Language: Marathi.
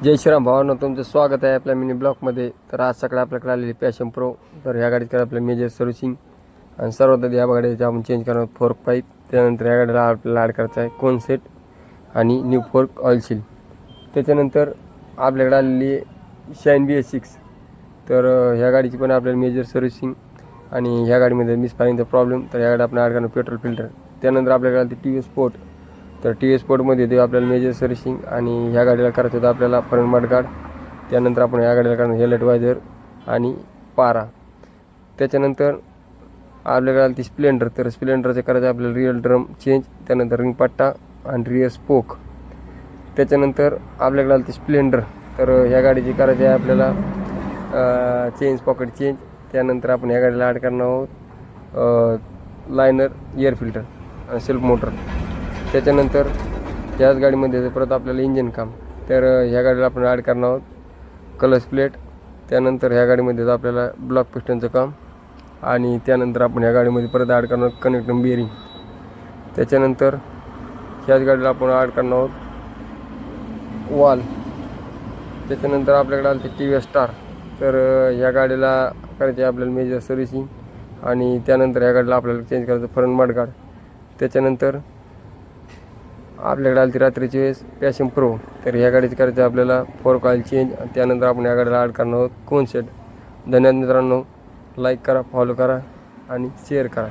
जय श्रीराम भावांनो, तुमचं स्वागत आहे आपल्या मिनी ब्लॉकमध्ये. तर आज सकाळी आपल्याकडे आलेली पॅशन प्रो. तर ह्या गाडीत आपल्या मेजर सर्व्हिसिंग आणि सर्वात आधी या गाडीचे आपण चेंज करणार फोर्क पाईप. त्यानंतर या गाडीला आपल्याला ॲड करायचा आहे कोन सेट आणि न्यू फोर्क ऑइल सील. त्याच्यानंतर आपल्याकडे आलेली शाईन BS6. तर ह्या गाडीची पण आपल्याला मेजर सर्व्हिसिंग आणि ह्या गाडीमध्ये मिसफायरिंगचा प्रॉब्लेम. तर ह्या गाडी आपण ॲड करणार पेट्रोल फिल्टर. त्यानंतर आपल्याकडे आली TVS स्पोर्ट. तर TVS स्पोर्टमध्ये ते आपल्याला मेजर सर्व्हिसिंग आणि ह्या गाडीला करायचं होतं आपल्याला फ्रंट मडगार्ड. त्यानंतर आपण ह्या गाडीला करणार हेडलाईट वायझर आणि पारा. त्याच्यानंतर आपल्याकडे आली ती स्प्लेंडर. तर स्प्लेंडरचं करायचं आपल्याला रिअल ड्रम चेंज, त्यानंतर रिंग पट्टा आणि रिअर स्पोक. त्याच्यानंतर आपल्याकडे आली ती स्प्लेंडर. तर ह्या गाडीची करायची आहे आपल्याला चेंज पॉकेट चेंज. त्यानंतर आपण ह्या गाडीला ॲड करणार आहोत liner, air filter, self motor. त्याच्यानंतर ह्याच गाडीमध्ये परत आपल्याला इंजिन काम. तर ह्या गाडीला आपण ॲड करणार आहोत कलच प्लेट. त्यानंतर ह्या गाडीमध्ये आपल्याला ब्लॉक पिस्टनचं काम आणि त्यानंतर आपण ह्या गाडीमध्ये परत ॲड करणार आहोत कनेक्टिंग बिअरिंग. त्याच्यानंतर ह्याच गाडीला आपण ॲड करणार आहोत वॉल. त्याच्यानंतर आपल्याकडे आलं ते TVS स्टार. तर ह्या गाडीला करायची आपल्याला मेजर सर्व्हिसिंग आणि त्यानंतर ह्या गाडीला आपल्याला चेंज करायचं फ्रंट मडगार्ड. त्याच्यानंतर आपल्याकडे आली ती रात्रीची वेळेस पॅशन प्रो. तर ह्या गाडीची करायचं आपल्याला फोर्क ऑइल चेंज. त्यानंतर आपण ह्या गाडीला ॲड करणार आहोत कोन सेट. धन्यवाद मित्रांनो. लाईक करा, फॉलो करा आणि शेअर करा.